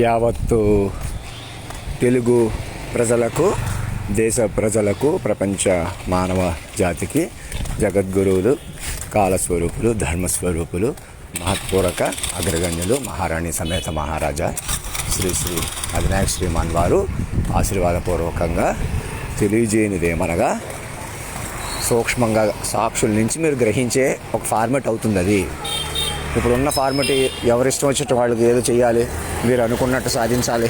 యావత్తు తెలుగు ప్రజలకు, దేశ ప్రజలకు, ప్రపంచ మానవ జాతికి జగద్గురువులు, కాలస్వరూపులు, ధర్మస్వరూపులు, మహత్పూరక అగ్రగణ్యులు, మహారాణి సమేత మహారాజా శ్రీ శ్రీ అవినాయక శ్రీమాన్ వారు ఆశీర్వాదపూర్వకంగా తెలియజేయనిదేమనగా, సూక్ష్మంగా సాక్షుల నుంచి మీరు గ్రహించే ఒక ఫార్మెట్ అవుతుంది అది. ఇప్పుడున్న ఫార్మెట్ ఎవరిష్టం వచ్చేట వాళ్ళకి ఏదో చేయాలి, మీరు అనుకున్నట్టు సాధించాలి,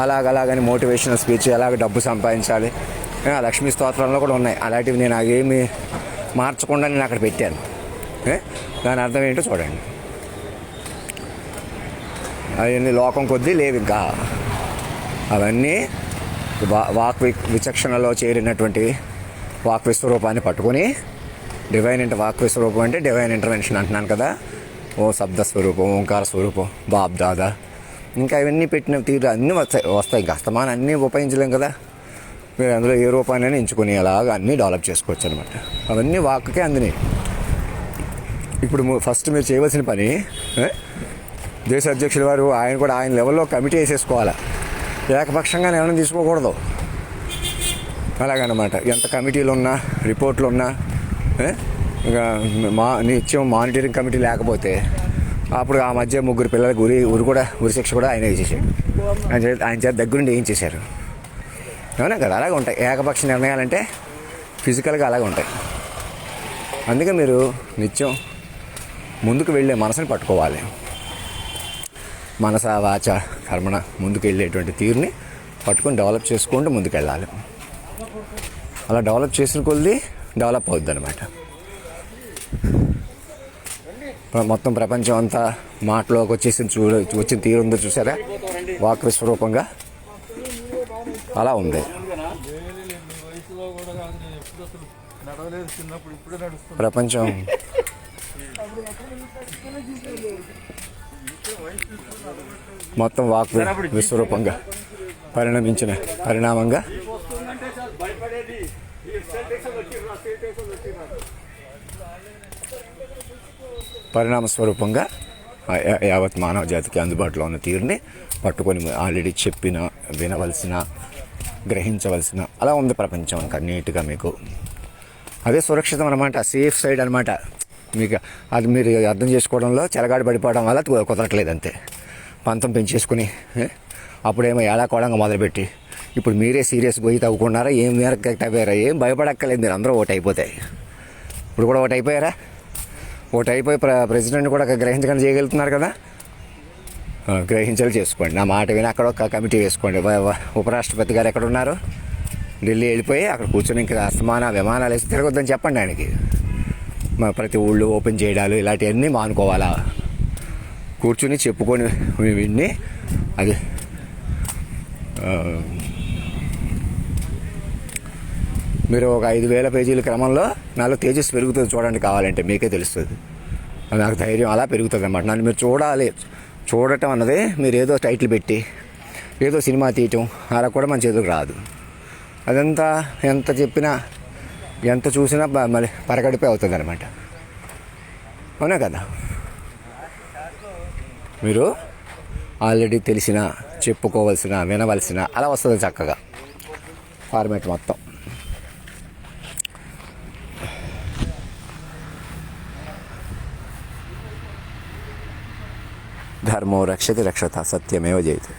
అలాగని మోటివేషనల్ స్పీచ్, ఎలాగ డబ్బు సంపాదించాలి, లక్ష్మీ స్తోత్రంలో కూడా ఉన్నాయి అలాంటివి. నేను అవేమి మార్చకుండా నేను అక్కడ పెట్టాను. దాని అర్థం ఏంటో చూడండి. అవన్నీ లోకం కొద్దీ లేవు. ఇంకా అవన్నీ వాక్ విచక్షణలో చేరినటువంటి వాక్ విశ్వరూపాన్ని పట్టుకొని, వాక్ విశ్వరూపం అంటే డివైన్ ఇంటర్వెన్షన్ అంటున్నాను కదా. ఓ శబ్ద స్వరూపం, ఓంకార స్వరూపం, బాబ్ దాదా, ఇంకా ఇవన్నీ పెట్టిన తీరు అన్నీ వస్తాయి. ఇంకా అస్తమానం అన్నీ ఉపయోగించలేం కదా. మీరు అందులో ఏ రూపాన్ని ఎంచుకొని అలాగా అన్నీ డెవలప్ చేసుకోవచ్చు అనమాట. అవన్నీ వాక్కే అందినాయి. ఇప్పుడు ఫస్ట్ మీరు చేయవలసిన పని, దేశ అధ్యక్షుల వారు ఆయన కూడా ఆయన లెవెల్లో కమిటీ వేసేసుకోవాలి. ఏకపక్షంగా నిర్ణయం తీసుకోకూడదు. అలాగనమాట. ఎంత కమిటీలు ఉన్నా, రిపోర్ట్లు ఉన్నా, ఇక నిత్యం మానిటరింగ్ కమిటీ లేకపోతే అప్పుడు ఆ మధ్య 3 పిల్లలకు ఉరి శిక్ష కూడా ఆయన వేసేసాడు. ఆయన చేత దగ్గరుండి ఏం చేశారు. అవునా కదా. అలాగే ఉంటాయి ఏకపక్ష నిర్ణయాలంటే, ఫిజికల్గా అలాగే ఉంటాయి. అందుకే మీరు నిత్యం ముందుకు వెళ్ళే మనసుని పట్టుకోవాలి. మనస వాచ కర్మణ ముందుకు వెళ్ళేటువంటి తీరుని పట్టుకొని డెవలప్ చేసుకుంటూ ముందుకు వెళ్ళాలి. అలా డెవలప్ చేసిన కొద్దీ డెవలప్ అవుద్ది అనమాట. మొత్తం ప్రపంచం అంతా మాటలోకి వచ్చిన తీరు ఉందో చూసారా, వాక్ విశ్వరూపంగా అలా ఉంది. ప్రపంచం మొత్తం వాక్ విశ్వరూపంగా పరిణామంగా పరిణామ స్వరూపంగా యావత్ మానవ జాతికి అందుబాటులో ఉన్న తీరుని పట్టుకొని ఆల్రెడీ చెప్పిన, వినవలసిన, గ్రహించవలసిన అలా ఉంది ప్రపంచం. ఇంకా నీట్గా మీకు అదే సురక్షితం అనమాట, సేఫ్ సైడ్ అనమాట. మీకు అది మీరు అర్థం చేసుకోవడంలో చెలగాడు పడిపోవడం వల్ల కుదరట్లేదు అంతే. పంతం పెంచేసుకుని అప్పుడేమో ఏడాకోళంగా మొదలుపెట్టి ఇప్పుడు మీరే సీరియస్ పోయి తవ్వుకున్నారా, ఏం మేరకు తవ్వారా, ఏం భయపడక్కర్లేదు. మీరు అందరూ ఓటు అయిపోతాయి. ఇప్పుడు కూడా ఓటు అయిపోయారా, ఓటు అయిపోయి ప్రెసిడెంట్ కూడా గ్రహించకుండా చేయగలుగుతున్నారు కదా. గ్రహించాలి, చేసుకోండి. నా మాట విని అక్కడ ఒక కమిటీ వేసుకోండి. ఉపరాష్ట్రపతి గారు ఎక్కడ ఉన్నారు, ఢిల్లీ వెళ్ళిపోయి అక్కడ కూర్చొని ఇంకా అస్తమాన విమానాలు వేసి తిరగొద్దని చెప్పండి ఆయనకి. ప్రతి ఊళ్ళు ఓపెన్ చేయడాలు ఇలాంటివన్నీ మానుకోవాలా. కూర్చుని చెప్పుకొని విన్ని అది మీరు ఒక 5,000 పేజీల క్రమంలో నాలో తేజస్సు పెరుగుతుంది చూడండి. కావాలంటే మీకే తెలుస్తుంది. నాకు ధైర్యం అలా పెరుగుతుంది అన్నమాట. నన్ను మీరు చూడాలి. చూడటం అన్నది మీరు ఏదో టైటిల్ పెట్టి ఏదో సినిమా తీయటం అలా కూడా మన చేతులకు రాదు. అదంతా ఎంత చెప్పినా ఎంత చూసినా మళ్ళీ పరగడిపే అవుతుంది అనమాట. అవునా కదా. మీరు ఆల్రెడీ తెలిసిన, చెప్పుకోవలసిన, వినవలసిన అలా వస్తుంది చక్కగా ఫార్మేట్ మొత్తం. ధర్మో రక్షతి రక్షత సత్యమేవ జయతే.